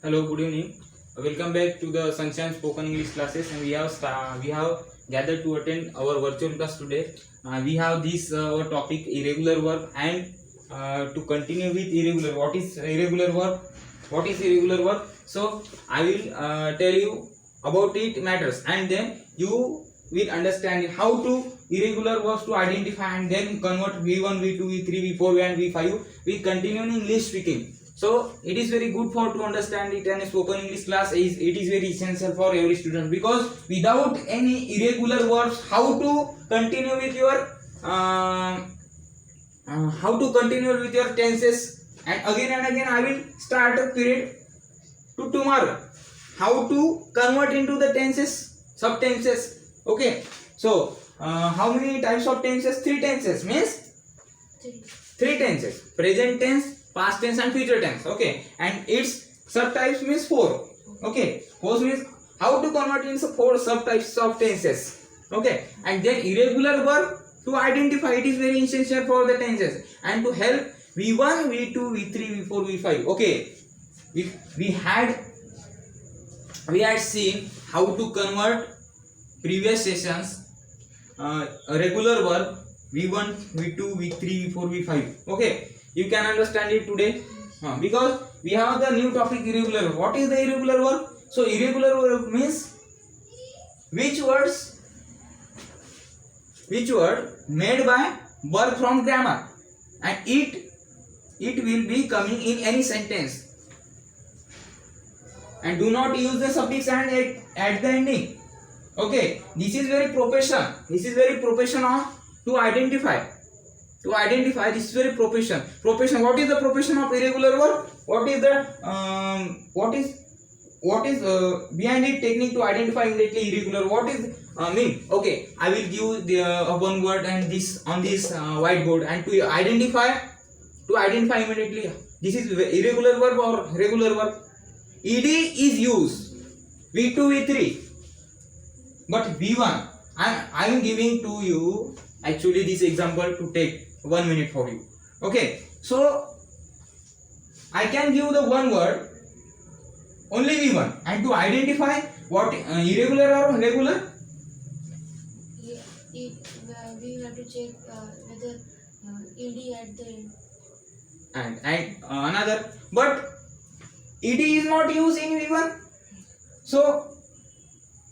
Hello, good evening. Welcome back to the Sunshine Spoken English classes, and we have gathered to attend our virtual class today. We have this our topic irregular verb, and to continue with irregular. What is irregular verb? What is irregular verb? So I will tell you about it matters, and then you will understand how to irregular verbs to identify and then convert V1, V2, V3, V4, and V5. We continue in English speaking. So it is very good for to understand it, and spoken English class is very essential for every student, because without any irregular verbs, how to continue with your tenses, and again I will start a period to tomorrow how to convert into the tenses, subtenses. Okay, so how many types of tenses? Three tenses means three tenses: present tense, past tense, and future tense. Okay, and its subtypes means four. Okay, four means how to convert into four subtypes of tenses. Okay, and then irregular verb to identify it is very essential for the tenses, and to help V1, V2, V3, V4, V5. Okay, we had seen how to convert previous sessions regular verb V1, V2, V3, V4, V5. Okay, you can understand it today because we have the new topic irregular verb. What is the irregular verb? So irregular verb means which word made by verb from grammar, and it will be coming in any sentence, and do not use the suffix and at the ending. Okay, this is very profession. This is very professional to identify. This is very profession. What is the profession of irregular verb? What is the what is behind it technique to identify immediately irregular? What is mean? Okay, I will give the one word and this on this whiteboard, and to identify immediately this is irregular verb or regular verb. Ed is used V2, V3, but V1 I am giving to you actually this example to take 1 minute for you. Okay, so I can give the one word only V1, and to identify what irregular or regular. We have to check whether ed at the end. And another, but ed is not used in V1. So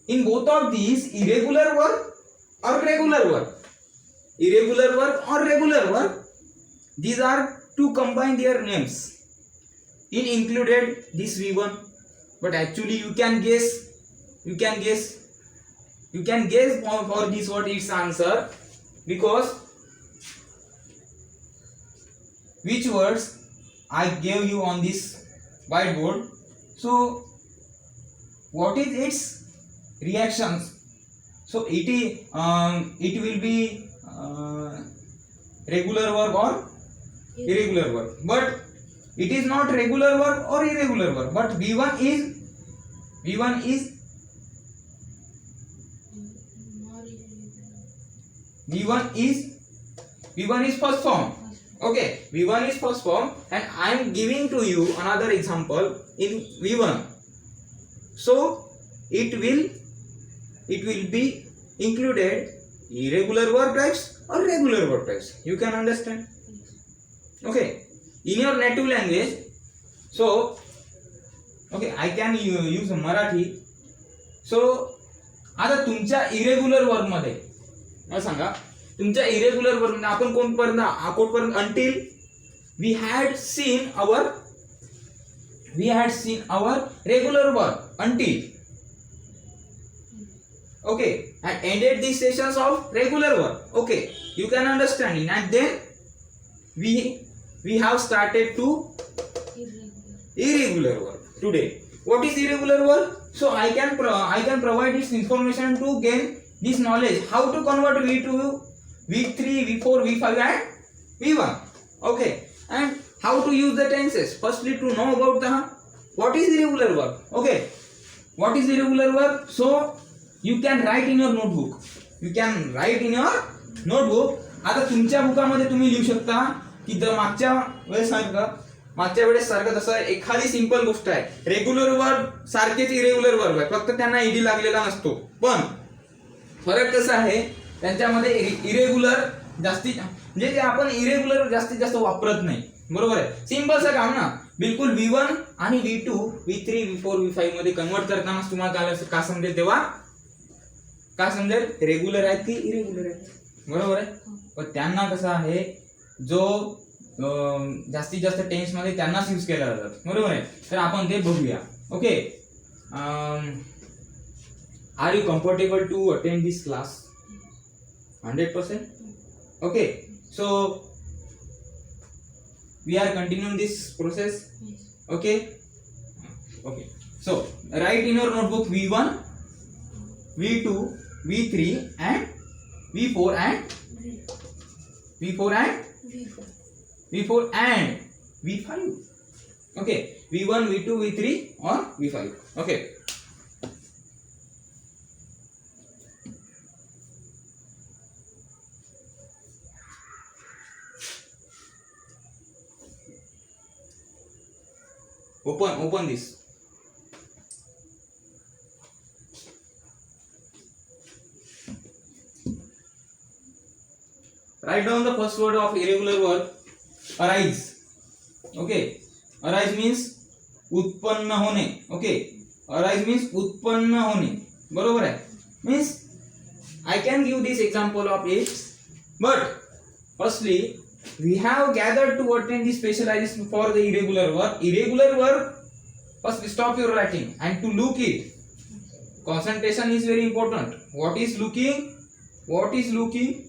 in both of these, irregular verb or regular verb, these are to combine their names in included this V1, but actually you can guess for this what its answer, because which words I gave you on this whiteboard. So what is its reactions? So it will be regular verb or irregular verb, but it is not regular verb or irregular verb, but V1 is first form. Okay, V1 is first form, and I am giving to you another example in V1. So it will be included irregular verb types or regular verb types. You can understand? Okay, in your native language. So okay, I can use Marathi. So आता तुमच्या irregular verb मध्ये मला सांगा, तुमच्या irregular verb मध्ये आपण कोणपर्यंत until we had seen our regular verb until. Okay, and ended these sessions of regular verb. Okay, you can understand it, and then we have started to irregular verb today. What is irregular verb? So I can provide this information to gain this knowledge how to convert V2, V3, V4, V5, and V1. Okay, and how to use the tenses. Firstly, to know about the what is irregular verb. Okay, what is irregular verb? So you can write in your notebook. आता तुमच्या बुकामध्ये तुम्ही लिहू शकता की मागच्या वेळेस मागच्या वेळेस सारखं तसं एखादी सिंपल गोष्ट आहे, रेग्युलर वर्ब सारखेच इरेग्युलर वर्ब आहे, फक्त त्यांना ईडी लागलेला नसतो. पण फरक कसा आहे त्यांच्यामध्ये, इरेग्युलर जास्तीत म्हणजे ते आपण इरेग्युलर जास्तीत जास्त वापरत नाही. बरोबर आहे, सिंपलचं काम ना. बिलकुल V1 आणि V2 V3 V4 V5 मध्ये कन्वर्ट करताना तुम्हाला का समजेल, तेव्हा का समजेल रेग्युलर आहेत की इरेग्युलर आहेत. बरोबर आहे. पण त्यांना कसं आहे, जो जास्तीत जास्त टेन्स मध्ये त्यांनाच यूज केला जातात. बरोबर आहे. तर आपण ते बघूया. Okay, are you comfortable to attend this class? 100%. Okay, so we are continuing this process. Yes. Okay, okay. So write in your notebook V1, V2, V3 and V4 and V4 and V4 and V5. Okay, V1, V2, V3 or V5. Okay. Open this. Write down the first word of irregular verb, arise. Okay, arise means उत्पन्न होणे. Okay, arise means उत्पन्न होणे. बरोबर आहे. Means I can give this example of it, but firstly we have gathered to attend the specialization for the irregular verb. Irregular verb, first stop your writing and to look it. Concentration is very important. What is looking? What is looking?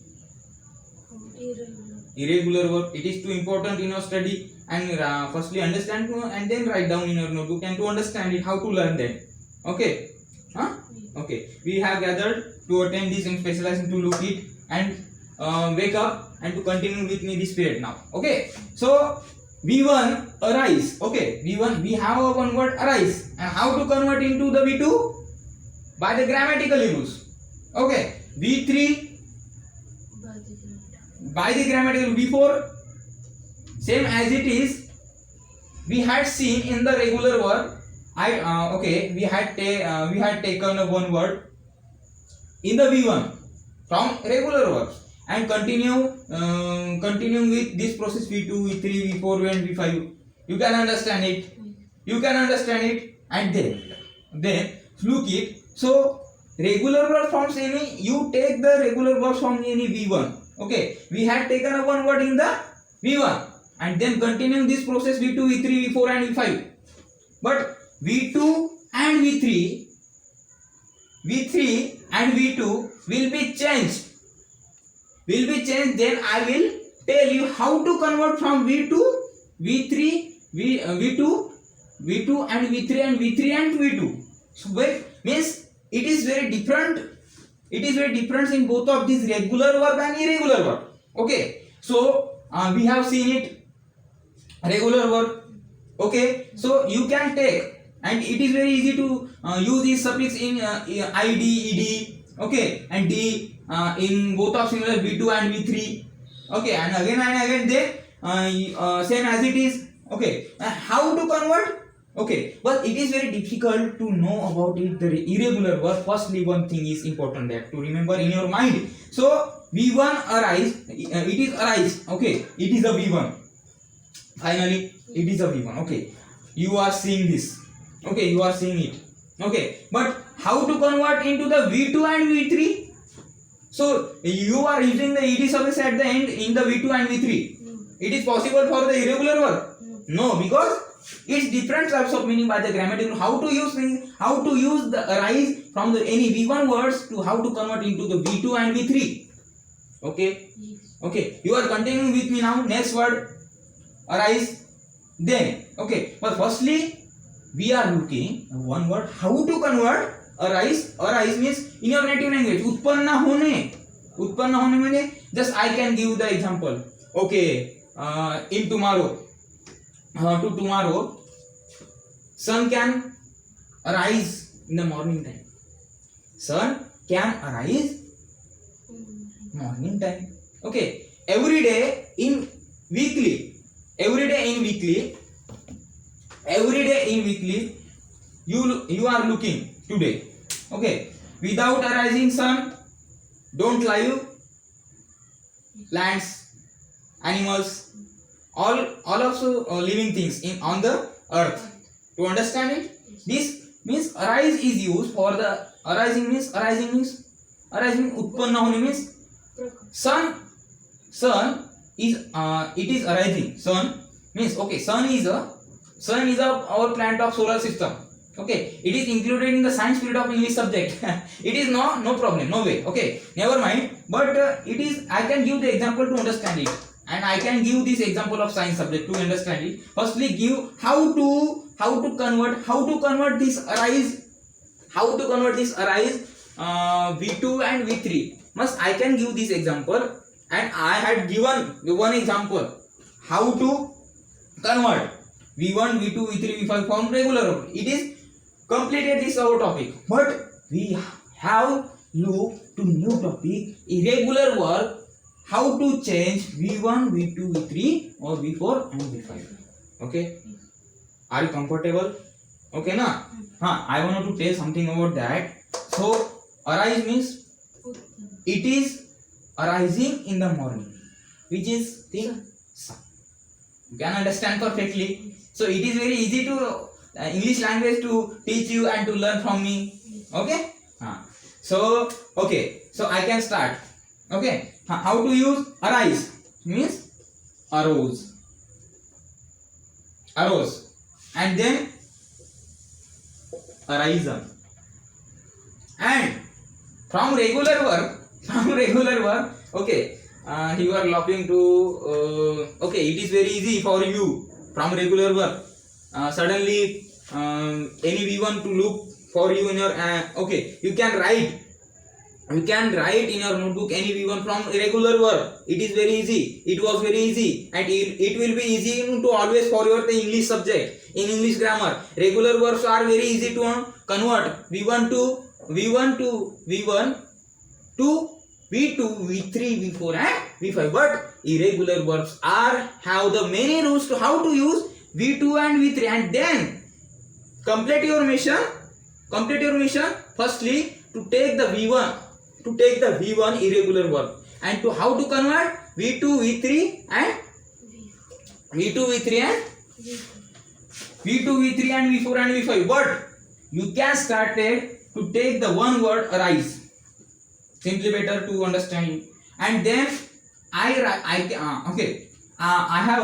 Irregular verb. It is too important in your study. And firstly understand and then write down in your notebook, and to understand it, how to learn that. Okay? Huh? Okay. We have gathered to attend this specialization to look it and wake up and to continue with me this period now. Okay, so V1 arise. Okay, V1 we have a one word arise, and how to convert into the V2? By the grammatical rules. Okay, V3 by the grammatical. V4 same as it is we had seen in the regular verb. We had taken a one word in the V1 from regular verbs and continuing with this process V2, V3, V4 and V5. You can understand it. You can understand it, and then look it. So regular verb forms any, you take the regular verb from any V1. Okay, we had taken a one word in the V1 and then continuing this process V2, V3, V4 and V5. But V2 and V3 and V2 will be changed. Then I will tell you how to convert from V2, V3, V2 and V3 and V3 and V2. So means it is very different. It is very different in both of these regular verb and irregular verb. Okay. So we have seen it regular verb. Okay. So you can take, and it is very easy to use this suffix in id, ed. Okay, and d in both of similar V2 and V3. Okay, and again then same as it is. Okay, how to convert? Okay, but it is very difficult to know about it, the irregular verb. Firstly, one thing is important that to remember in your mind. So V1 arise, it is arise. Okay, it is a V1. Finally, it is a V1. Okay, you are seeing this. Okay, you are seeing it. Okay, but how to convert into the V2 and V3? So you are using the ed suffix at the end in the V2 and V3. No. It is possible for the irregular verb? No, because it's different types of meaning by the grammatical. How to use the arise from the any V1 words to how to convert into the V2 and V3. Okay. Yes. Okay. You are continuing with me now. Next word, arise. Then okay. But firstly, we are looking one word. How to convert arise? Arise means in your native language. उत्पन्न होने म्हणजे just I can give the example. Okay. In tomorrow. To tomorrow, sun can arise in the morning time. Sun can arise morning time. Okay. Every day in weekly, every day in weekly you are looking today. Okay, without arising sun don't live plants, animals, all also living things in on the earth. To understand it, this means arise is used for the arising means उत्पन्न होणे means sun is it is arising. Sun means okay, sun is our planet of solar system. Okay, it is included in the science period of English subject. It is no problem, no way. Okay, never mind, but it is, I can give the example to understand it, and I can give this example of science subject to understand it. Firstly, give how to convert this arise V2 and V3. Must I can give this example, and I had given one example how to convert V1, V2, V3, V5 from regular. It is completed this our topic, but we have look to new topic, irregular work, how to change V1, V2, V3 or V4 and V5. Okay, are you comfortable? Okay na? I want to tell something about that. So arise means it is arising in the morning, which is thing sun. You can understand perfectly. So it is very easy to English language to teach you and to learn from me. Okay, so okay, so I can start. Okay, how to use arise means arose, and then arisen. And from regular work, okay, you are laughing to okay, it is very easy for you from regular work. Suddenly any V1 to look for you in your okay, you can write in your notebook any V1 from regular work. It is very easy, it was very easy, and it will be easy to always follow the English subject in English grammar. Regular verbs are very easy to convert V1 to V1 to V2, V3, V4 and V5. But irregular verbs have the many rules to how to use V2 and V3, and then complete your mission. Firstly, to take the V1 irregular verb, and to how to convert V2, V3 and V4 and V5. But you can start it to take the one word arise. Simply better to understand it. And then I have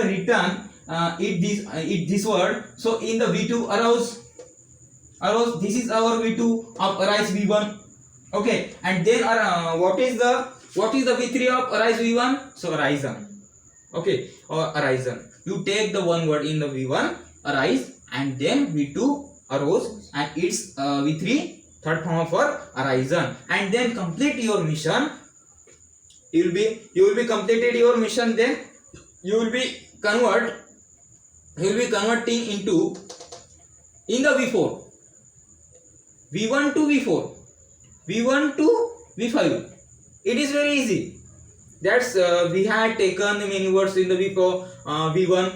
written this word. So in the V2 arose, this is our V2 of arise V1. Okay, and then what is the V3 of arise V1? So arisen. Okay, or arisen. You take the one word in the V1 arise, and then V2 arose, and it's V3 third form for arisen, and then complete your mission. You will be completed your mission. Then you will be converting into in the V4, V1 to V4, V1 to V5. It is very easy. That's we had taken many words in the V4, V1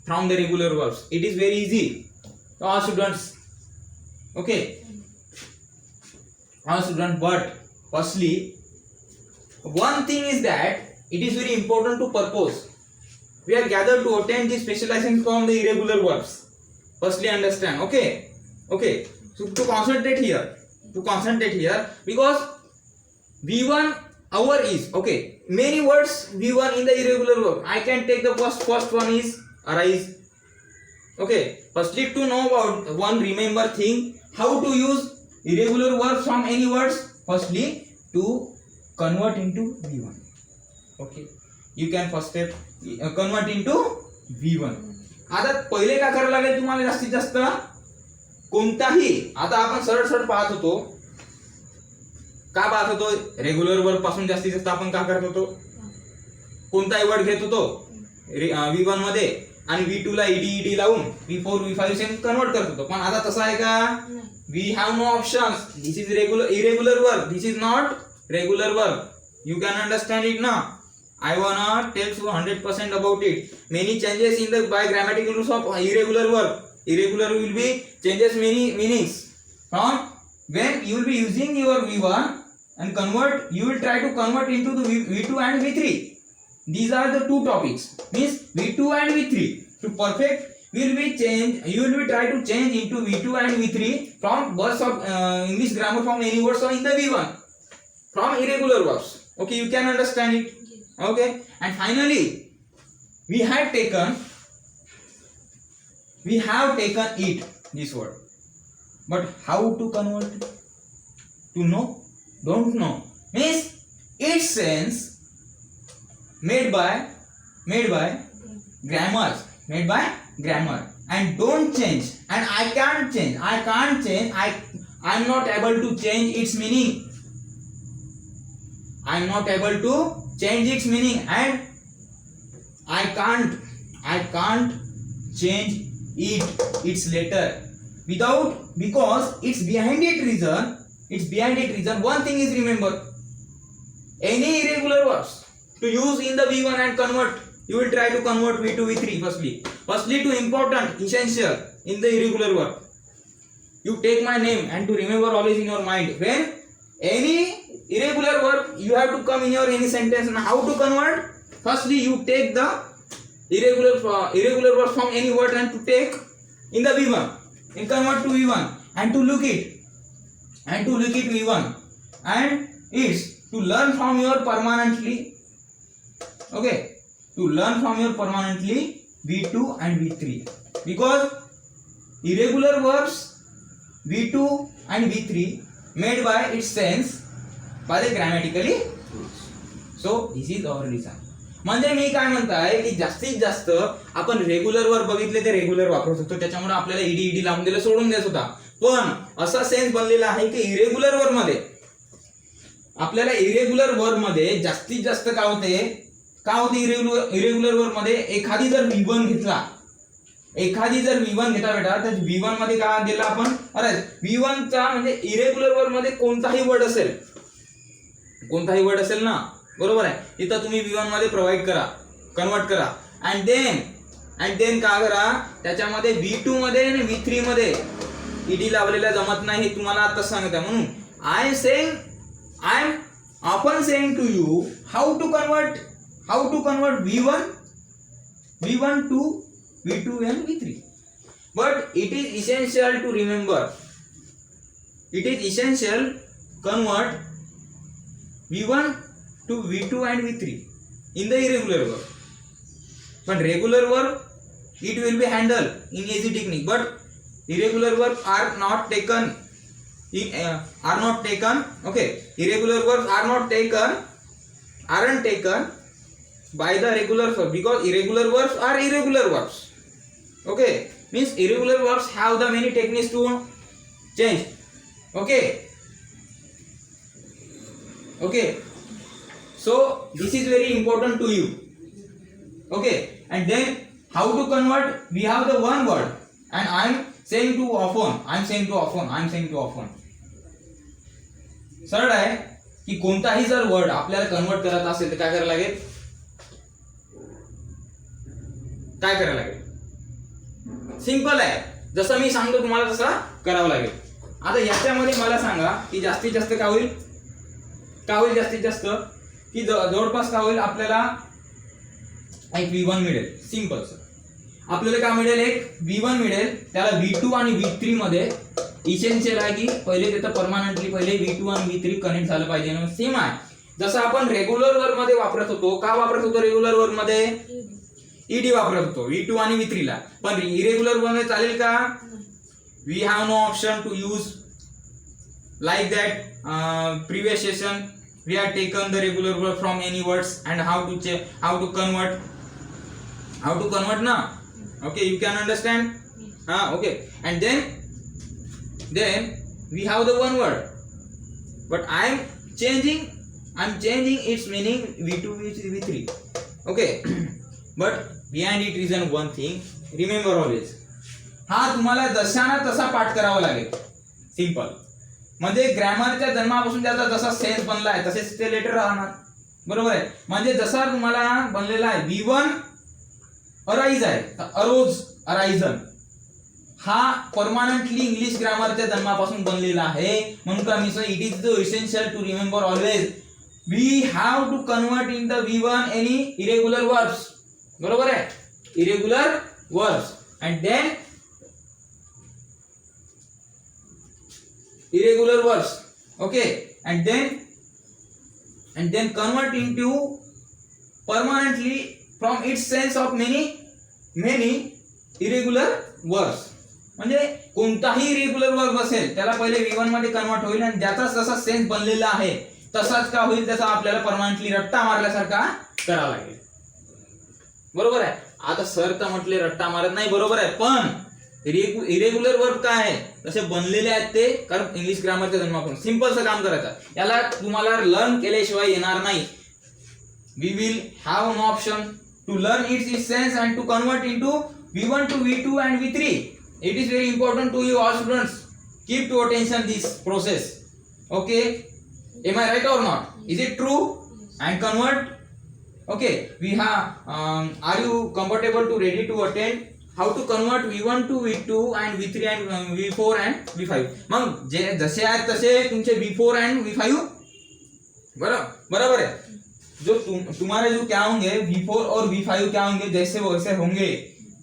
from the regular verbs. It is very easy. All students. Okay. All students. But firstly, one thing is that it is very important to purpose. We are gathered to attend the specialization from the irregular verbs. Firstly, understand. Okay. Okay. So to concentrate here, because V1 our is okay. Many words V1 in the irregular verb. I can take the first one is arise. Okay. Firstly, to know about one remember thing, how to use irregular verbs from any words. Firstly, to convert into V1. Okay. You can first step convert into V1. आता पहिले काय करायला लागेल तुम्हाला जास्तीत जास्त कोणताही आता आपण सरळ पाहत होतो रेग्युलर वर्ब पासून जास्तीत जास्त आपण काय करत होतो कोणताही वर्ड घेत होतो V1 मध्ये आणि V2 ला ईडी लावून V4 V5 से कन्वर्ट करत होतो पण आता तसं आहे का we have no options this is irregular verb this is not regular verb you can understand it ना I wanna tell you 100% about it. Many changes in the by grammatical rules of irregular verb. Irregular will be changes many meanings. From when you will be using your V1 and convert, you will try to convert into the V2 and V3. These are the two topics. Means V2 and V3. To perfect will be change. You will be try to change into V2 and V3 from words of English grammar from any words or in the V1 from irregular verbs. Okay, you can understand it. Yes. Okay, and finally we have taken it, this word, but how to convert it? To know? Don't know. Means its sense made by grammars, and don't change, and I can't change, I'm not able to change its meaning. I'm not able to change its meaning, and I can't change its letter because it's behind it reason. One thing is remember, any irregular verbs to use in the V1 and convert, you will try to convert V2 V3 firstly to important essential in the irregular verb. You take my name and to remember always in your mind, when any irregular verb you have to come in your any sentence. Now how to convert? Firstly you take the irregular verb from any word and to take in the V1 and convert to V1 and to look it V1, and it's to learn from your permanently, okay, to learn from your permanently V2 and V3, because irregular verbs V2 and V3 made by its sense by the grammatically rules. So this is our reason. म्हणजे मी काय म्हणताय की जास्तीत जास्त आपण regular वर बघितले ते regular वापरत होतो, त्याच्यामुळे आपल्याला ईडी लावून दिलं सोडून देत होता. पण असा सेन्स बनलेला आहे की इरेग्युलर वर मध्ये आपल्याला इरेग्युलर वर मध्ये जास्तीत जास्त काय होते इरेग्युलर वर मध्ये एखादी जर V1 घेतला बेटा, तर V1 मध्ये काय दिला आपण, अरे V1 चा म्हणजे इरेग्युलर वर मध्ये कोणताही वर्ड असेल ना, बरोबर आहे, इथं तुम्ही V1 मध्ये प्रोव्हाइड करा, कन्वर्ट करा, अँड देन काय करा, त्याच्यामध्ये V2 मध्ये आणि V3 मध्ये ईडी लावलेला जमत नाही, हे तुम्हाला आता सांगत आहे. म्हणून I am often saying to you how to convert V1 to V2 and V3. But it is essential to remember, convert V1 to V2 and V3 in the irregular verb. But regular verb it will be handled in easy technique. But irregular verbs are not taken. Okay, irregular verbs aren't taken by the regular verb, because irregular verbs are irregular verbs. Okay, means irregular verbs have the many techniques to change. Okay, so this is very important to you. Okay, and then how to convert? We have the one word, and I'm saying too often. सरळ आहे की कोणताही जर word आपल्याला convert करायचा असेल तर काय करायला लागेल? सिंपल आहे, जसं मी सांगतो तुम्हाला तसं करावं लागेल. आता याच्यामध्ये मला सांगा की जास्तीत जास्त काय होईल जास्तीत जास्त की जवळपास काय होईल, आपल्याला एक V1 मिळेल. सिंपल सर, आपल्याला काय मिळेल, एक V1 मिळेल, त्याला V2 आणि V3 मध्ये इसेन्शियल आहे की पहिले तिथं परमानंटली पहिले V2 आणि V3 कनेक्ट झालं पाहिजे. सेम आहे जसं आपण रेग्युलर वर्ड मध्ये वापरत होतो. का वापरत होतो रेग्युलर वर्ड मध्ये? ईडी वापरत होतो V2 आणि V3 ला. पण इरेग्युलर वर्ड मध्ये चालेल का? We have no option to use like that. Previous session we have taken the regular word from any words and how to convert ना. Okay, you can understand? Okay, and then we have the one word, but I'm changing its meaning V2 V3. Okay, but behind it reason one thing, remember always, हा तुम्हाला जशाना तसा पाठ करावा लागेल. Simple म्हणजे ग्रामरच्या जन्मापासून त्याचा जसा सेन्स बनलाय तसेच ते लेटर राहणार. बरोबर आहे. म्हणजे जसा तुम्हाला बनलेला आहे V1 अराइज आहे, अरोज अराइजन हा परमानंटली इंग्लिश ग्रामरच्या जन्मापासून बनलेला आहे. म्हणून का मी it is the essential to remember always we have to convert in the V1 any irregular verbs. बरोबर आहे, irregular verbs and then irregular verbs, okay, and then convert into permanently from its sense of many irregular verbs. म्हणजे कोणताही irregular verb असेल त्याला पहिले V1 मध्ये convert होईल आणि ज्याचा जसा सेन्स बनलेला आहे तसाच का होईल, त्याचा आपल्याला परमनंटली रट्टा मारल्यासारखा करावा लागेल. बरोबर आहे. आता सर तर म्हटले रट्टा मारत नाही, बरोबर आहे, पण इरेग्युलर वर्ब काय आहे, तसे बनलेले आहेत ते, कारण इंग्लिश ग्रामरच्या जन्मापासून सिंपलचं काम करायचं. याला तुम्हाला लर्न केल्याशिवाय येणार नाही. We will have no option to learn its sense and to convert into V1 to V2 and V3. It is very important to you all students. Keep to attention this process. Okay, am I right or not? Is it true? And convert. Okay, we have are you comfortable to ready to attend how to convert V1 to V2 and V3 and V4 and V5. मग जे जसे आहेत तसे तुमचे V4 and V5 बराबर है. जो तुम्हारे जो क्या होंगे V4 और V5 क्या होंगे, जैसे वैसे होंगे.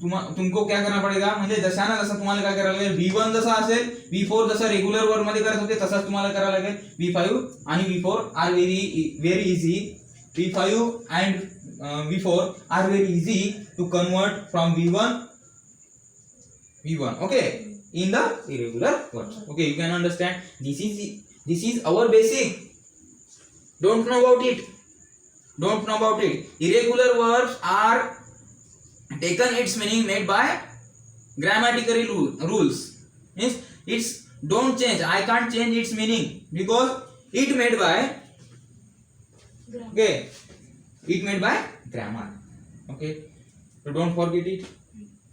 तुमको क्या करना पडेगा, म्हणजे जसा ना जसा तुम्हाला काय करायला लागेल, V1 जसा असेल V4 जसा रेग्युलर वर्ब मध्ये करत होते तसाच तुम्हाला करायला लागेल. V5 आणि V4 are very easy. V5 and V4 are very easy to convert from V1, okay, in the irregular verbs. Okay, you can understand. This is our basic. Don't know about it. Irregular verbs are taken its meaning made by grammatical rules. Means it's don't change. I can't change its meaning because it made by okay. It made by grammar. Okay, so don't forget it.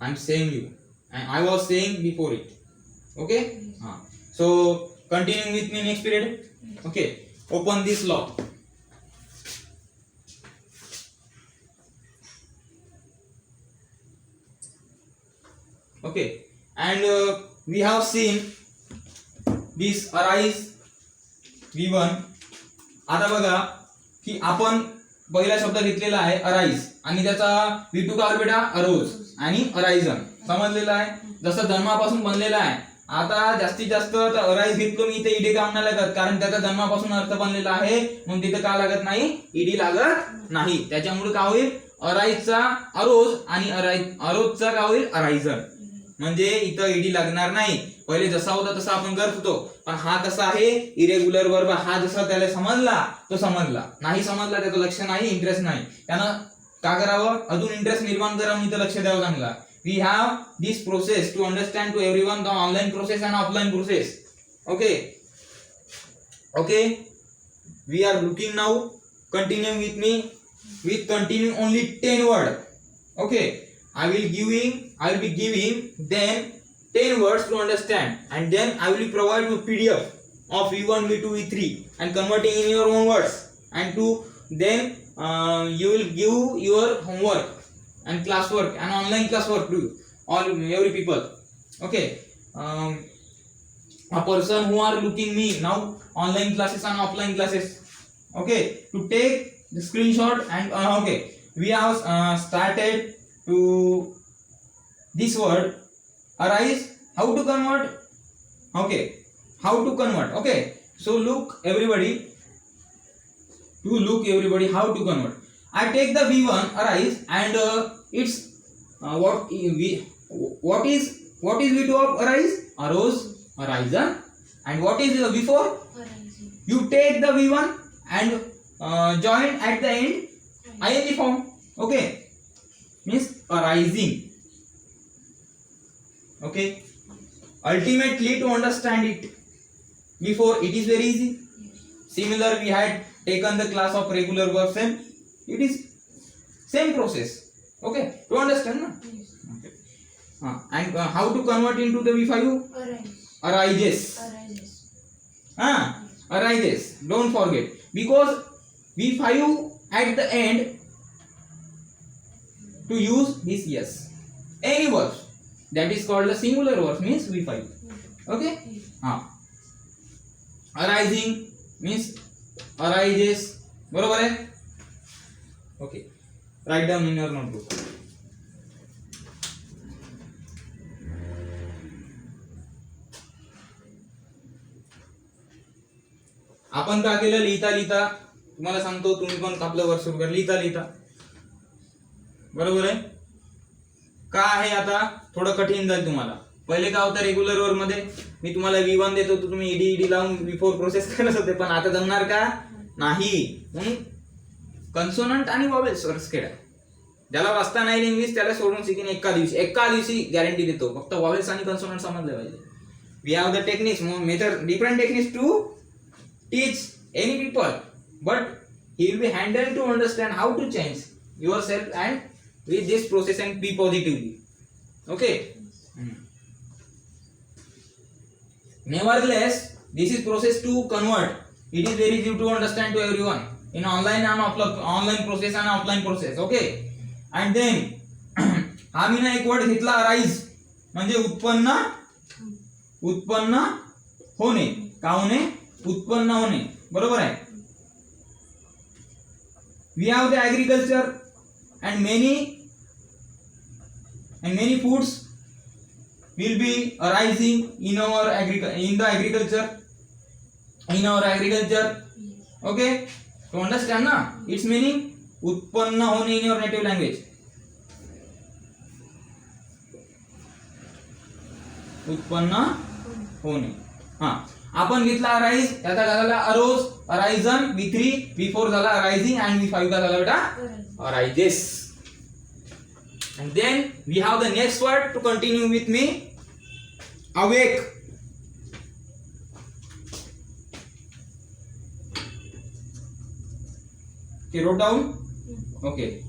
I'm saying you, and I was saying before it. Okay. So continuing with me next period. Okay, open this law. Okay, and we have seen this arise V1. आता बघा की आपण पहिला शब्द घेतलेला आहे arise आणि त्याचा V2 का बेटा अरोज आणि अराइजन समजलेला आहे, जसं जन्मापासून बनलेला आहे. आता जास्तीत जास्त अराइज घेतलो मी, इथे ईडी काम नाही लागत कारण त्याचा जन्मापासून अर्थ बनलेला आहे, म्हणून तिथे का लागत नाही, ईडी लागत नाही. त्याच्यामुळे काय होईल, अराइजचा अरोज आणि अरोजचा काय होईल, अराइजन. म्हणजे इथं ईडी लागणार नाही. पहिले जसा होता तसा आपण करत होतो, पण हा कसा आहे इरेग्युलर वर्ब. हा जसा त्याला समजला तो समजला, नाही समजला त्याचं लक्ष नाही, इंटरेस्ट नाही, त्यानं का करावं, अजून इंटरेस्ट निर्माण करावं, इथं लक्ष द्यावं चांगला. We have this process to understand to everyone the online process and offline process. Okay, we are looking now. Continue with me with continue only 10 word. Okay, I will be giving then 10 words to understand, and then I will provide you PDF of V1, V2, V3 and converting in your own words, and to then you will give your homework and classwork and online classwork to all every people. Okay, a person who are looking me now online classes and offline classes. Okay, to take the screenshot and okay, we have started to this word arise. How to convert? Okay, how to convert? Okay, so look everybody how to convert. I take the V1 arise and it's what is V2 of arise? Arose, arisen. And what is V4? Arising. You take the V1 and join at the end ing form. Okay, means arising. Okay, ultimately to understand it before it is very easy. Similar, we had taken the class of regular verbs and it is same process. Okay, to understand na? Yes. Okay. And how to convert into the V5? Arise. Arises. Arises. Arises. Don't forget, because V5 at the end to use this yes. Any verbs that is called the singular verbs means V5. Okay. Arising means arises. बरोबर है. Okay. Write down in your notebook. आपण काय केलं, लिहिता लिहिता तुम्हाला सांगतो, तुम्ही पण आपलं वर्ष सुरू करा लिहिता लिहिता. बरोबर आहे. का आहे आता थोडं कठीण जाईल तुम्हाला. पहिले काय होतं रेग्युलर वर्क मध्ये मी तुम्हाला V1 देत होतो, तुम्ही ईडी लावून V4 प्रोसेस करत होते, पण आता जमणार का नाही. म्हणून कन्सोनंट आणि वॉवेल्स वर्क्स केला. ज्याला वाचता नाही इंग्लिश त्याला सोडून शिकीन एका दिवशी गॅरंटी देतो. फक्त वॉवेल्स आणि कन्सोनंट समजले पाहिजे. We have the techniques method different techniques to teach any people, but he will be handled to understand how to change yourself and with this process and be positively. Okay. Nevertheless, this is process to convert. It is very easy to understand to everyone in online and online process and offline process. Okay. And then हा मी ना एक word घेतला arise म्हणजे उत्पन्न होणे. का होणे? उत्पन्न होणे. बरोबर आहे. We have the agriculture and many foods will be arising in the agriculture. Okay, to understand ना its meaning उत्पन्न होणे in your native language. उत्पन्न होणे. हा आपण घेतला अराइज, त्याचा झाला अरोज, अराइजन, V3, V4 झाला अराइजिंग आणि V5 का झाला बेटा arises. And then we have the next word to continue with me. Awake. Okay, wrote down. Okay.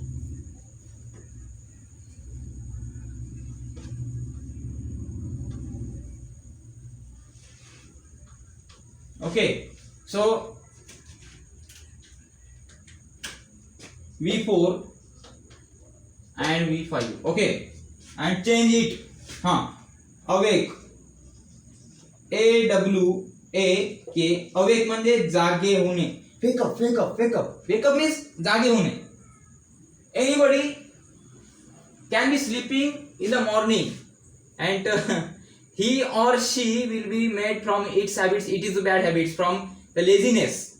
Okay, so V4 and V5. Okay, and change it. Awake. AWAK. Awake म्हणजे जागे होणे. Wake up. Wake up means जागे होणे. Anybody can be sleeping in the morning and he or she will be made from its habits. It is the bad habits from the laziness.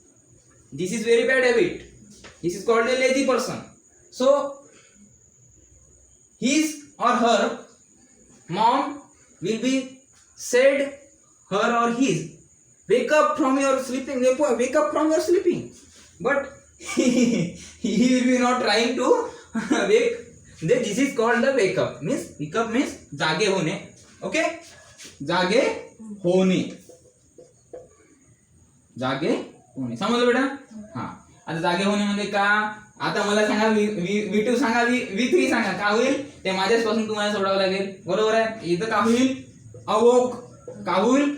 This is very bad habit. This is called a lazy person. So his or her mom will be said her or his, wake up from your sleeping. Wake up from your sleeping. But he will be not trying to wake. This is called the wake up. Wake up means जागे होणे. Okay. जागे होणे. समजलं बेटा. आता जागे होणे म्हणजे का. आता मला सांगा V2 सांगा, V3 सांगा. का होईल ते माझ्यापासून तुम्हाला सोडावं लागेल. बरोबर आहे. इथं का होईल अवोक. का होईल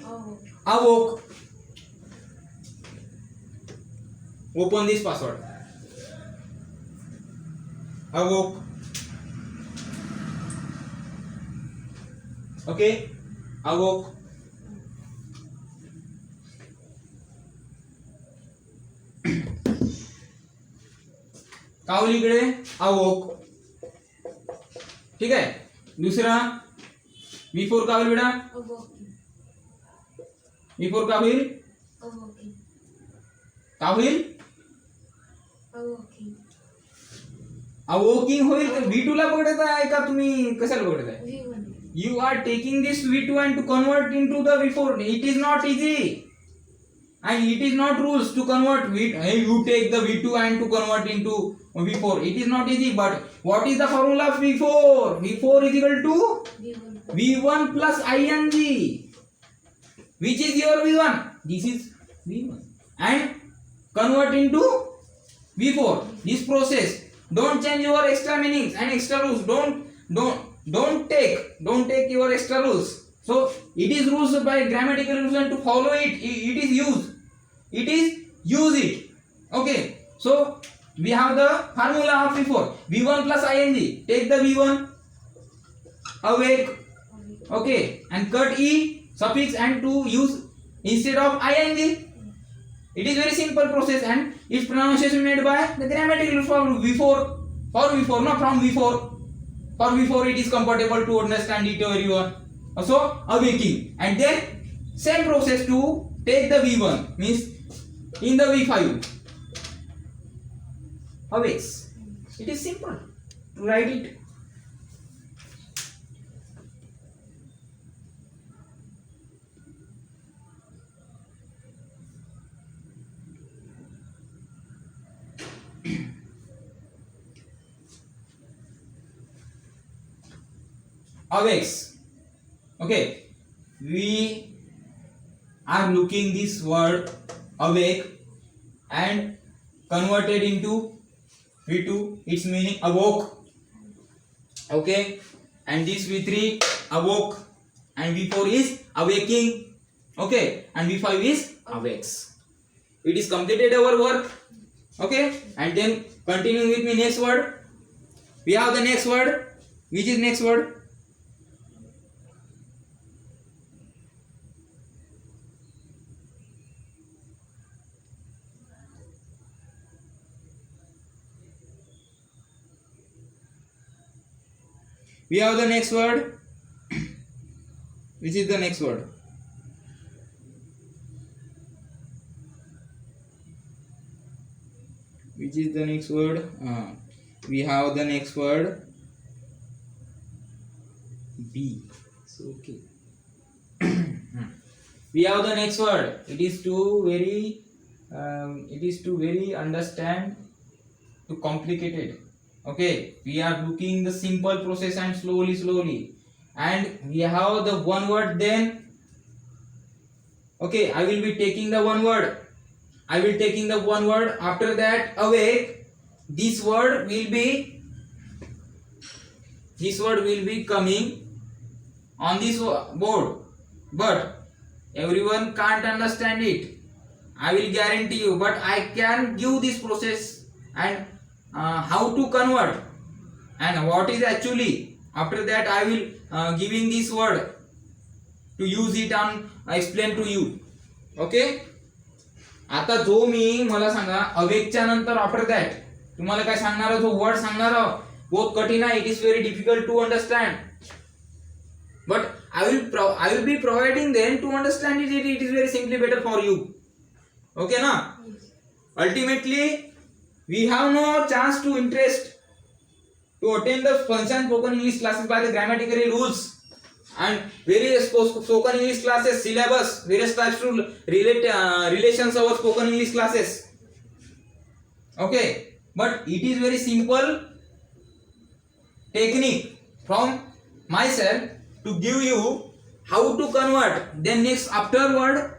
अवोक. Open this password. अवोक. Okay. अवोक. Kavali इकडे अवोक. ठीक आहे. दुसरा V4 का होईल बेटा. V4 का होईल अवोकिंग होईल. V2 ला पकडत आहे का तुम्ही कशाला पकडत आहे. You are taking this V2 and to convert into the V4. It is not easy. And it is not rules to convert you take the V2 and to convert into V4. It is not easy. But what is the formula of V4? V4 is equal to V1 plus ing. Which is your V1? This is V1. And convert into V4. This process. Don't change your extra meanings and extra rules. Don't take your extra rules. So it is rules by grammatical rules and to follow it. It is use it. Okay. So we have the formula of V4. V1 plus ing. Take the V1. Awake. Okay. And cut E suffix and to use instead of ing. It is very simple process and its pronunciation made by the grammatical form V4. For V4, not from V4. For V4 it is comfortable to understand it everyone. So awaking. And then same process to take the V1 means in the V5. Awakes. It is simple to write it. Awakes. Okay. We are looking this word awake and converted into V2, its meaning awoke. Okay, and this V3 awoke, and V4 is awaking. Okay, and V5 is awakes. It is completed our work. Okay, and then continuing with me next word. We have the next word. Which is next word? We have the next word. Which is the next word? Which is the next word? We have the next word B. So okay. We have the next word. It is too very understand too complicated. Okay, we are looking the simple process and slowly, and we have the one word. Then okay, I will be taking the one word. After that, awake. This word will be coming on this board, but everyone can't understand it. I will guarantee you, but I can give this process and how to convert and what is actually. After that I will giving this word to use it and explain to you. Okay, आता जो मी मला सांगा अवेकच्या नंतर after that तुम्हाला काय सांगणार जो word सांगणार बहुत कठीण आहे. It is very difficult to understand, but I will be providing them to understand it. It is very simply better for you. Okay na? Ultimately we have no chance to interest to attend the Sunshine spoken English classes by the grammatically rules and various spoken English classes syllabus, various types to relate relations of spoken English classes. Okay, but it is very simple technique from myself to give you how to convert. Then next afterward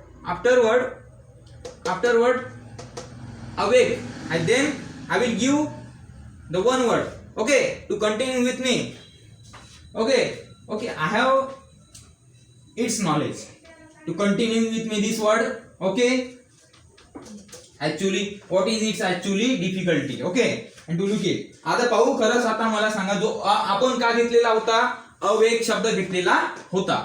awake, and then I will give the one word. Okay, to continue with me. Okay, I have its knowledge to continue with me this word. Okay, actually what is its actually difficulty. Okay, and to look it आता पाहू. खरंच आता मला सांगा जो आपण का घेतलेला होता अवेक शब्द घेतलेला होता.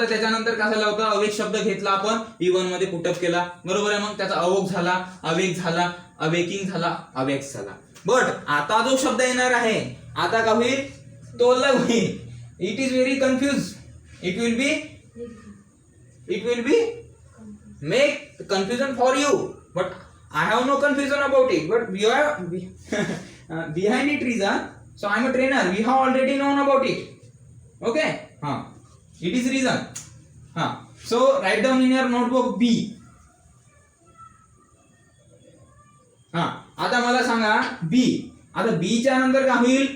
त्याच्यानंतर काय झाला होता अवेक शब्द घेतला आपण V1 मध्ये पुटअप केला. बरोबर आहे. मग त्याचा अवोक झाला, अवेक झाला, अवेकिंग झाला, अवेक्स झाला. बट आता जो शब्द येणार आहे आता का होईल तो अलग होईल. It is very confuse. It will be make confusion for you, but I have no confusion about it. But we are behind it reason. So I am a trainer. We have already known about it. Okay? It is reason. So write down in your notebook B. आता मला सांगा B. आता B च्या नंतर काय होईल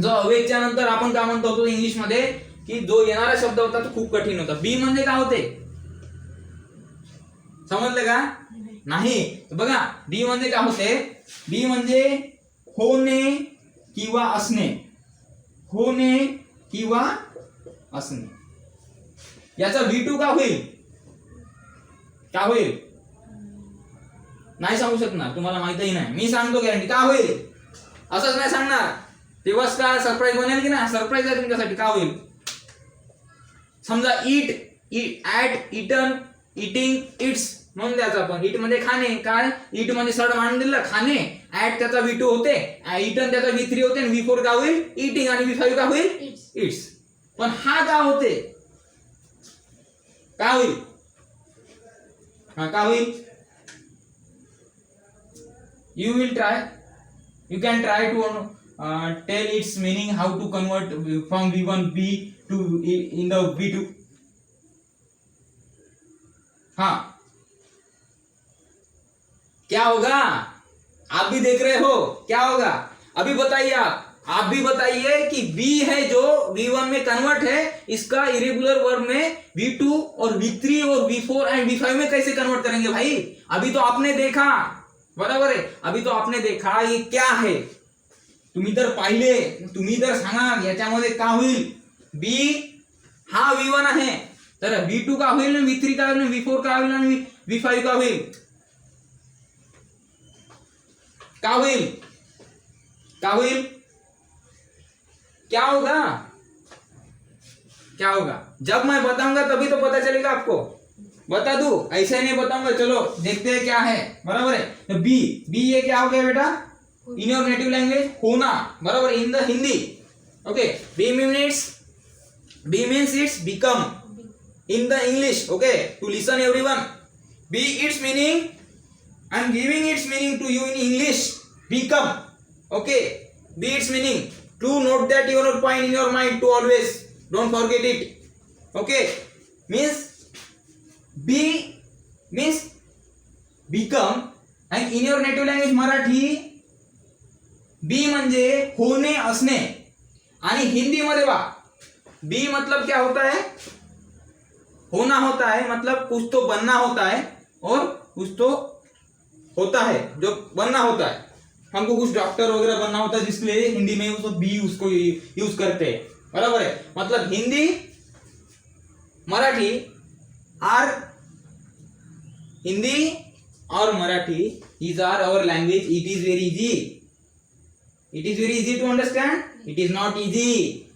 जो अवेकच्या नंतर आपण काय म्हणतो होतो इंग्लिश मध्ये की जो येणारा शब्द होता तो खूप कठीण होता. बी म्हणजे काय होते समजलं का? नाही. बघा बी म्हणजे काय होते. बी म्हणजे होणे किंवा असणे. याचा V2 का होईल नाही सांगू शकणार, तुम्हाला माहितही नाही. मी सांगतो गॅरंटी. का होईल? असंच नाही सांगणार, तेव्हाच का सरप्राईज बनेल की नाही? सरप्राईज आहे तुमच्यासाठी. का होईल? समजा ईट, ऍट, इटन, इटिंग, इट्स म्हणून द्यायचं आपण. इट म्हणजे खाणे. काय? इट म्हणजे सरळ मांडून दिलं खाणे. ऍट त्याचा V2 होते, इटन त्याचा V3 होते, आणि V4 का होईल? इटिंग, आणि V5 का होईल? इट्स. पण हा का होते? का होईल? हा का होईल? You can try to tell its meaning, how to convert from V1B to in the V2. हाँ, क्या होगा? आप भी देख रहे हो, क्या होगा? अभी बताइए, आप भी बताइए कि B है जो V1 में कन्वर्ट है, इसका इरेगुलर वर्ब में V2 और V3 और V4 एंड V5 में कैसे कन्वर्ट करेंगे भाई? अभी तो आपने देखा, बरोबर आहे. अभी तो आपने देखा ये क्या है. तुम्ही तर पाहिले, तुम्ही तर सांगा याच्यामध्ये का होईल? B हा V1 आहे, तर V2 का होईल, V3 का होईल, V4 का होईल, आणि V5 का होईल? का होईल? का होईल? क्या होगा? क्या होगा? जब मैं बताऊंगा तभी तो पता चलेगा आपको. बता दू, ऐसे नहीं बताऊंगा. चलो देखते हैं क्या है. बराबर है. तो बी ये क्या हो गया बेटा? इन योर नेटिव लैंग्वेज होना. बराबर. In the Hindi. Okay. Be means it's become in the English. Okay, to listen everyone. Be its meaning. I am giving its meaning to you in English. Become. Okay, be its meaning. To note that your point in your mind to always. Don't forget it. Okay, means be means become, and in your native language Marathi be म्हणजे होणे असणे, आणि हिंदी मध्ये बा B मतलब क्या होता है? होना होता है, मतलब कुछ तो बनना होता है, और कुछ तो होता है जो बनना होता है. हमको कुछ डॉक्टर वगैरह बनना होता है, जिसके लिए हिंदी में उसको बी उसको यूज करते हैं. बराबर है. मतलब हिंदी, मराठी हिंदी और Marathi is are our language. It is very easy. It is very easy to understand. It is not easy,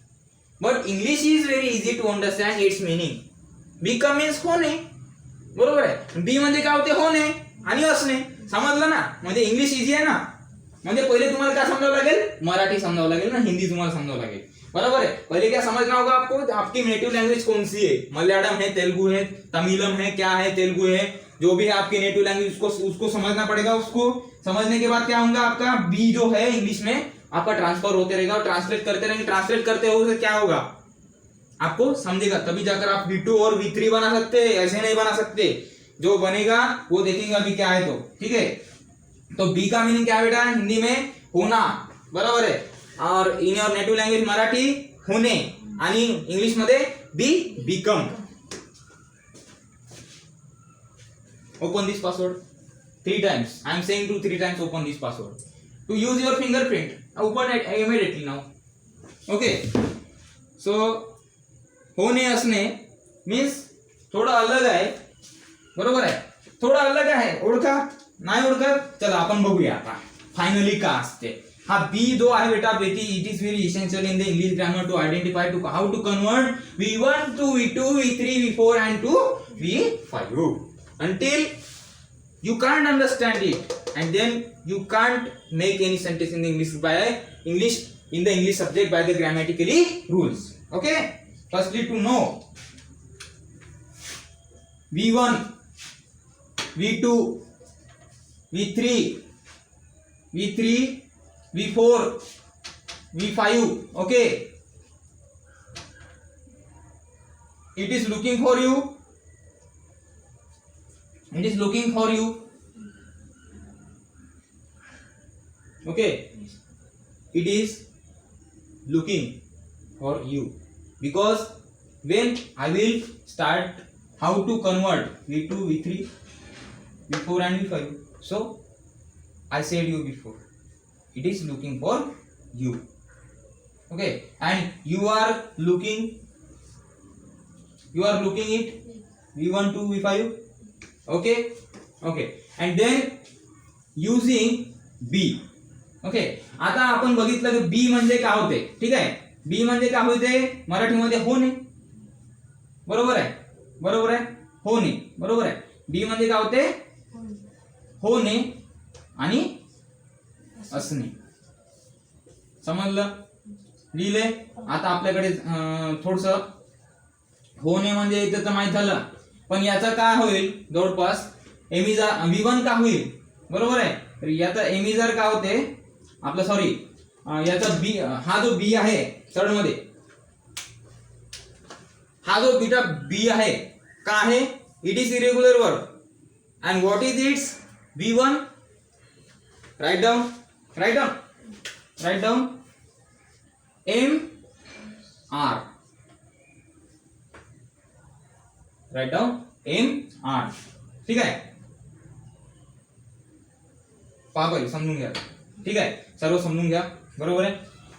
but English is very easy to understand its meaning. Become means होणे. बरोबर आहे. बी म्हणजे काय होते? होणे आणि असणे. समजलं ना? म्हणजे इंग्लिश इझी आहे ना. म्हणजे पहिले तुम्हाला काय समजावं लागेल? मराठी समजावं लागेल ना, हिंदी तुम्हाला समजावं लागेल. बराबर है. पहले क्या समझना होगा आपको? आपकी नेटिव लैंग्वेज कौन सी है? मलयालम है, तेलुगु है, तमिलम है, क्या है, तेलुगु है, जो भी है आपकी नेटिव लैंग्वेज उसको समझना पड़ेगा. उसको समझने के बाद क्या होगा? आपका बी जो है इंग्लिश में आपका ट्रांसफर होते रहेगा, और ट्रांसलेट करते रहेंगे. ट्रांसलेट करते हो क्या होगा? आपको समझेगा, तभी जाकर आप V2 और V3 बना सकते हैं. ऐसे नहीं बना सकते. जो बनेगा वो देखेंगे अभी क्या है. तो ठीक है. तो बी का मीनिंग क्या है बेटा? हिंदी में होना. बराबर है. और in your native language Marathi होणे, आणि इंग्लिश मध्ये be become. Open this password 3 times. I am saying to 3 times open this password. To use your fingerprint. Open it immediately now. Okay. So होणे असणे मीन्स थोडं अलग आहे. बरोबर आहे. थोडं अलग आहे. ओळखा? नाही ओळखत? चला आपण बघूया आता फायनली का असते. हा बी जो आहे बेटा बेटी, it is very essential in the English grammar to identify to how to convert V1 to V2, V3, V4 and to V5 until you can't understand it, and then you can't make any sentence in the English by English in the English subject by the grammatically rules. Okay, firstly to know V1, V2, V3, V4, V5. Okay, it is looking for you. It is looking for you. Okay, it is looking for you, because when I will start how to convert V2, V3, V4 and V5, so I said you before, it is looking for you. Okay, and you are looking it V1 to V5. Okay, and then using B. Okay, आता आपण बघितलं की B म्हणजे काय होते. ठीक आहे, B म्हणजे काय होते मराठीमध्ये होणे. बरोबर आहे, बरोबर आहे, होणे. बरोबर आहे, बी म्हणजे काय होते होणे आणि असणे. समजलं, लिहिले. आता आपल्याकडे थोडस होणे म्हणजे इथं तर माहित झालं, पण याचा काय होईल जवळपास एमिजार V1 का होईल. बरोबर आहे, तर याचा एमिजार काय होते आपलं, सॉरी याचा बी, हा जो बी आहे थर्ड मध्ये, हा जो बीटा बी आहे का आहे, it is irregular verb. And what is its V1. Write down, write down, write down MR. Write down MR. ठीक आहे, पहा पहिले समजून घ्या. ठीक आहे, सर्व समजून घ्या. बरोबर आहे,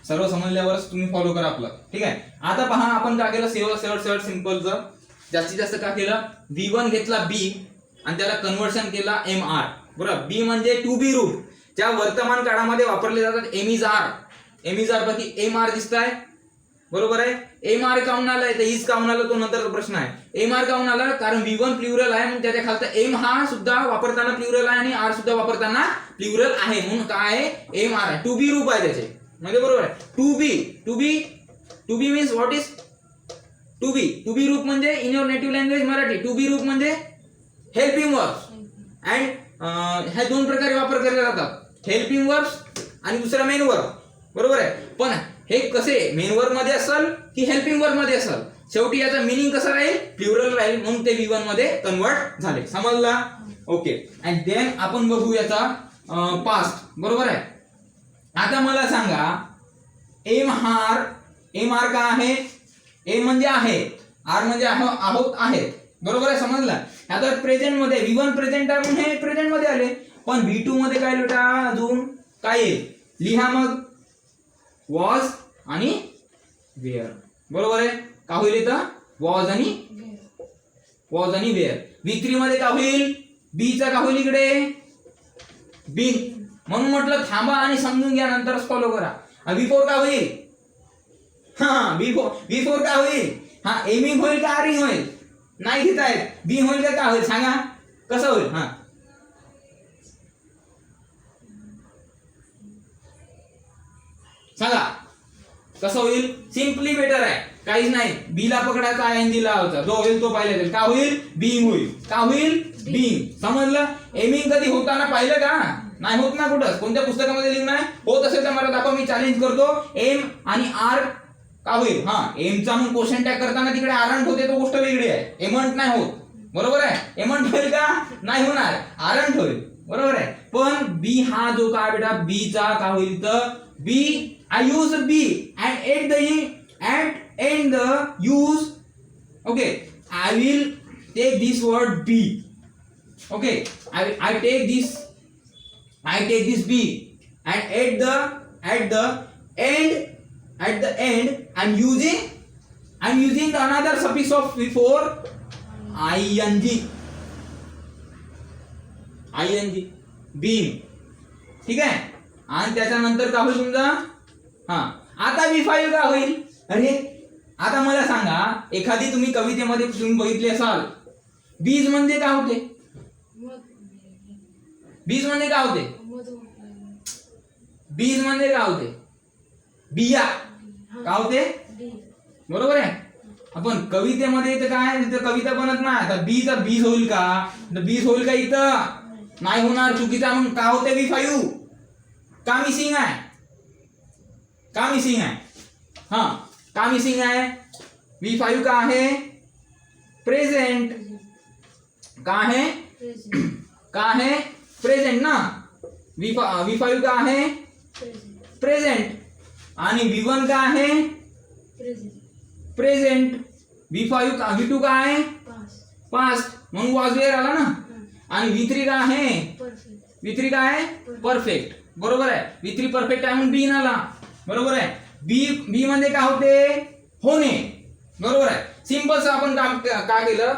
सर्व समजल्यावरच तुम्ही फॉलो करा आपलं. ठीक आहे, आता पहा आपण काय केलं, शेवट सिंपलचं जास्तीत जास्त काय केलं, V1 घेतला बी आणि त्याला कन्व्हर्शन केला MR. बरोबर, बी म्हणजे टू बी रूट, ज्या वर्तमान काळामध्ये वापरले जातात. एमिजार पैकी MR दिसत आहे. बरोबर आहे, MR काऊन आलाय, तर इज काऊन आला तो नंतरचा प्रश्न आहे. MR काऊन आला, कारण V1 प्लुरल आहे, म्हणून त्याच्या खालचा M हा सुद्धा वापरताना प्लुरल आहे आणि R सुद्धा वापरताना प्लुरल आहे, म्हणून काय आहे MR. टू बी रूप आहे त्याचे, म्हणजे बरोबर आहे. To be means what is to be रूप म्हणजे in your native language Marathi, to be रूप म्हणजे हेल्पिंग वर्ब्स. अँड ह्या दोन प्रकारे वापर केले जातात, हेल्पिंग वर्ब्स आणि दुसरा मेन वर्ब. बरोबर आहे, पण हे कसे मेन वर्ब मध्ये असेल की हेल्पिंग वर्ब मध्ये असेल, शेवटी याचा मिनिंग कसा राहील, प्लुरल राहील, म्हणून ते V1 मध्ये कन्वर्ट झाले. समजला. ओके, अँड देन आपण बघू याचा पास्ट. बरोबर आहे, आता मला सांगा MR का आहे, M म्हणजे आहे, R म्हणजे आहोत आहेत. बरोबर आहे, समजला. आता प्रेझेंट मध्ये V1 प्रेझेंट आहे म्हणून हे प्रेझेंट मध्ये आले, पण V2 मध्ये काय बेटा अजून काय येईल, लिहा मग वॉज आणि वेअर. बरोबर आहे, का होईल इथं वॉज आणि वेअर. V3 मध्ये का होईल, बी चा का होईल इकडे बीन, म्हणून म्हटलं थांबा आणि समजून घ्या, नंतरच फॉलो करा. V4 का होईल, हा V4 का होईल, हा एमिंग होईल का आरिंग होईल, नाही घेत आहेत, बी होईल का होईल सांगा, कसं होईल. हा सांगा कसं होईल, सिम्पली बेटर आहे, काहीच नाही. बी ला पकडायचा ING लावायचा, जो होईल तो पाहिला जाईल. का होईल, बिंग होईल. का होईल, बिंग. समजलं. एमिंग कधी होताना पाहिलं का, नाही होत ना, कुठं कोणत्या पुस्तकामध्ये लिहिलं नाही. होत असेल तर मला दाखव, मी चॅलेंज करतो. एम आणि आर का होईल, हा एमचा मग क्वेश्चन टॅग करताना तिकडे आरंट होते, तो गोष्ट वेगळी आहे, एमंट नाही होत. बरोबर आहे, एमंट होईल का, नाही होणार, आरंट होईल. बरोबर आहे, पण बी हा जो काय बेटा, बी चा का होईल, तर B I use B and at end the use, okay, I will take this word B. Okay, I take this B and at the end I'm using the another suffix of before ing being. ठीक आहे, आणि त्याच्यानंतर का होईल तुमचा, हा आता V5 का होईल. अरे आता मला सांगा, एखादी तुम्ही कवितेमध्ये तुम्ही बघितली असाल, बीज म्हणजे काय होते, बीज म्हणजे काय होते, बीज म्हणजे काय होते, बिया का होते. बरोबर आहे, आपण कवितेमध्ये इथं काय, इथं कविता बनत नाही, आता बीचा बीज होईल का, बीज होईल का, इथं नाही होणार, चुकीचा. म्हणून का होते V5, का मिसिंग आहे, का मिसिंग आहे, हा का मिसिंग आहे. V5 का आहे, प्रेझेंट. का आहे, का आहे प्रेझेंट ना. V5 का आहे, प्रेझेंट. आणि V1 का आहे, प्रेझेंट. V2 का आहे, पास्ट, म्हणून वॉज वेअर आला ना. आणि V3 का आहे, V3 का आहे, परफेक्ट. बरोबर आहे, V3 परफेक्ट आहे म्हणून बीन आला. बरोबर आहे, बी म्हणजे काय होते, होणे. बरोबर आहे, सिंपल आपण काम का केलं,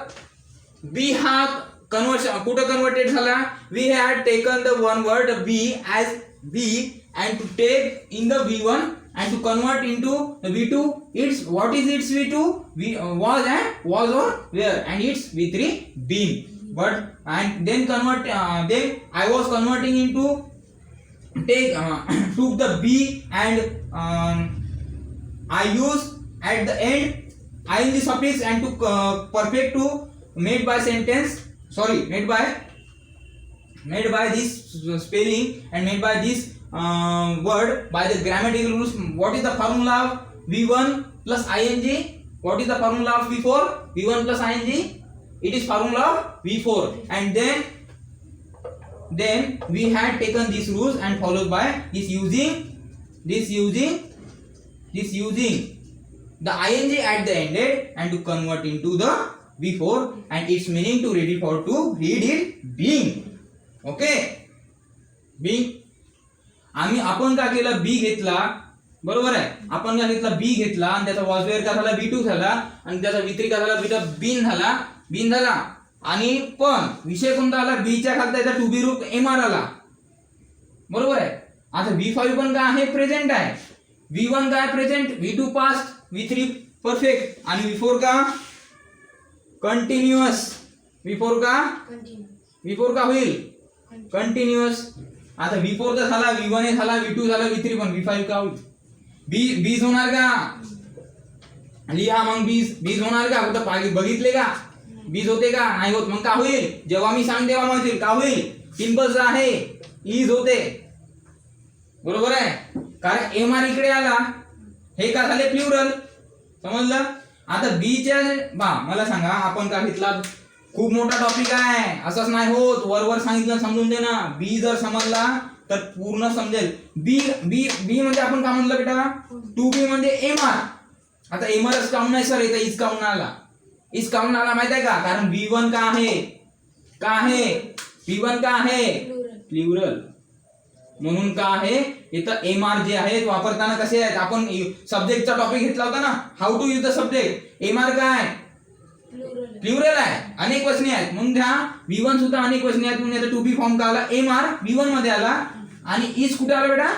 बी हा कन्वर्शन कुठं कन्वर्टेड झाला. We had taken the one word B as B and to take in the V1 and to convert into the V2. It's what is its V2? Was and was or where, and it's V3 been. But and then then I was converting into took the B and I used at the end ing suffix and to perfect to made by sentence. Sorry, made by this spelling and made by this word by the grammatical rules. What is the formula of V1 plus ing? What is the formula of V4? V1 plus ing? It is formula of V4. And then we had taken these rules and followed by this using the ing at the ended and to convert into the V4 and its meaning to read it being. Okay, being. आपण काय केलं, B घेतला, बरोबर आहे. आपण काय घेतला, B घेतला आणि त्याचा वॉजवेअर काय झाला, V2 झाला आणि त्याचा V3 काय झाला, बीन झाला आणि पण विषय कोणता आला, बीच्या खाली त्याचा टू बी रूप MR आला, बरोबर आहे. आता V5 पण काय आहे, प्रेझेंट आहे. V1 काय present, V2 past, V3 perfect आणि V4 का कंटिन्युअस. V4 का होईल कंटिन्युअस. आता V4 तर झाला, V1 झाला, V2 झाला, V3 पण V5 का होईल, बीज होणार का, लिहा मग बीज होणार का, कुठं बघितले का, बीज होते का, नाही होत. मग का होईल, जेव्हा मी सांग तेव्हा म्हणतील का होईल, सिंपल आहे, इज होते, बरोबर आहे. कारण MR इकडे आला, हे का झाले प्लुरल, समजलं. आता बीच्या मला सांगा, आपण का घेतला, खूप मोठा टॉपिक आहे, असंच नाही होत, वर सांगितलं समजून दे ना. बी जर समजला तर पूर्ण समजेल. बी बी बी म्हणजे आपण काय म्हणलं बेटा, टू बी म्हणजे MR. आता MRच काऊन नाही सर, इथं इज काऊन आला माहित आहे का, कारण V1 का आहे V1 का आहे प्लुरल, म्हणून का आहे इथं MR जे आहे वापरताना कसे आहेत. आपण सब्जेक्टचा टॉपिक घेतला होता ना, how to use the subject. MR काय प्लुरल आहे, अनेक वचने आहेत. म्हणून त्या V1 सुद्धा अनेक वचने आहेत, म्हणून टू बी फॉर्म का आला, MR V1 मध्ये आला आणि इज कुठे आला बेटा,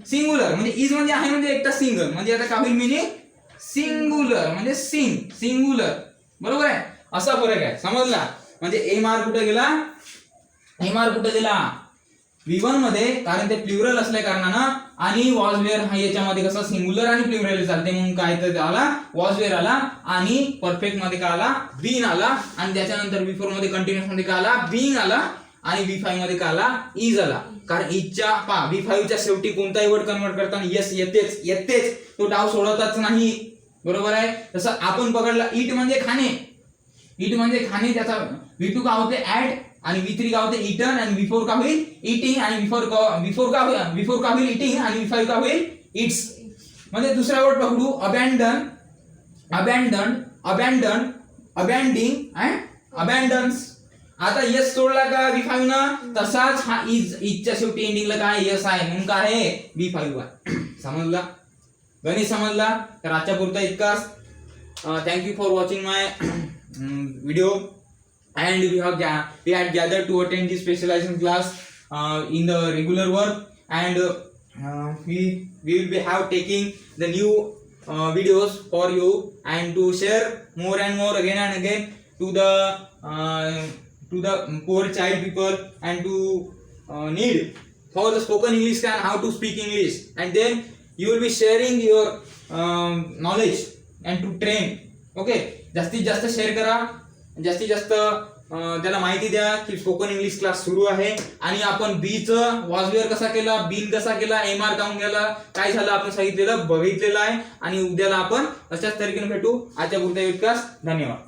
सिंगुलर. म्हणजे इज म्हणजे आहे म्हणजे एकटा सिंगल, म्हणजे आता काय होईल मिनिंग, सिंगुलर म्हणजे सिंगुलर, बरोबर आहे. असा फरक आहे, समजला. म्हणजे MR कुठे गेला V1 मध्ये, कारण ते प्लुरल असल्या कारणानं. आणि वॉजवेअर हा याच्यामध्ये कसं सिंगुलर आणि प्लुरल चालते, म्हणून काय तर आला वॉजवेअर आला आणि परफेक्ट मध्ये काय आला, बीन आला. आणि त्याच्यानंतर V4 मध्ये कंटिन्युअस मध्ये काय आला, बीइंग आला. आणि V5 मध्ये काय आला, इज आला. कारण इजच्या V5 च्या शेवटी कोणताही वर्ड कन्वर्ट करताना यस येतेच, तो डाव सोडवताच नाही, बरोबर आहे. तसं आपण पकडला इट म्हणजे खाणे, त्याचा V2 का होते ऍड आणि V3 का होते इटन आणि V4 का होईल इटिंग आणि V4 का होईल इटिंग आणि V5 का होईल इट्स. म्हणजे दुसरा वर्ड पकडू, अबॅन्डिंग अँड अबॅन्डन्स. आता यस सोडला का V5 ना, तसाच हा इजच्या शेवटी एंडिंगला काय यस आहे, म्हणून काय आहे V5 आहे. समजला, गणित समजला. तर आजच्या पुरता इतकाच. Thank you for watching my video. And we had gathered to attend this specialization class in the regular work, and we will have taking the new videos for you and to share more and more again and again to the poor child people and to need for the spoken English and how to speak English, and then you will be sharing your knowledge and to train. Okay, जास्तीत जास्त share करा, जास्तीत जास्त त्याला माहिती द्या की spoken English class सुरू आहे. आणि आपण बीचं वॉजवेअर कसा केला, बीन कसा केला, MR काऊन गेला, काय झालं आपण सांगितलेलं बघितलेलं आहे. आणि उद्याला आपण अशाच तरीकेने भेटू. आजच्या पुरता इतकाच. धन्यवाद.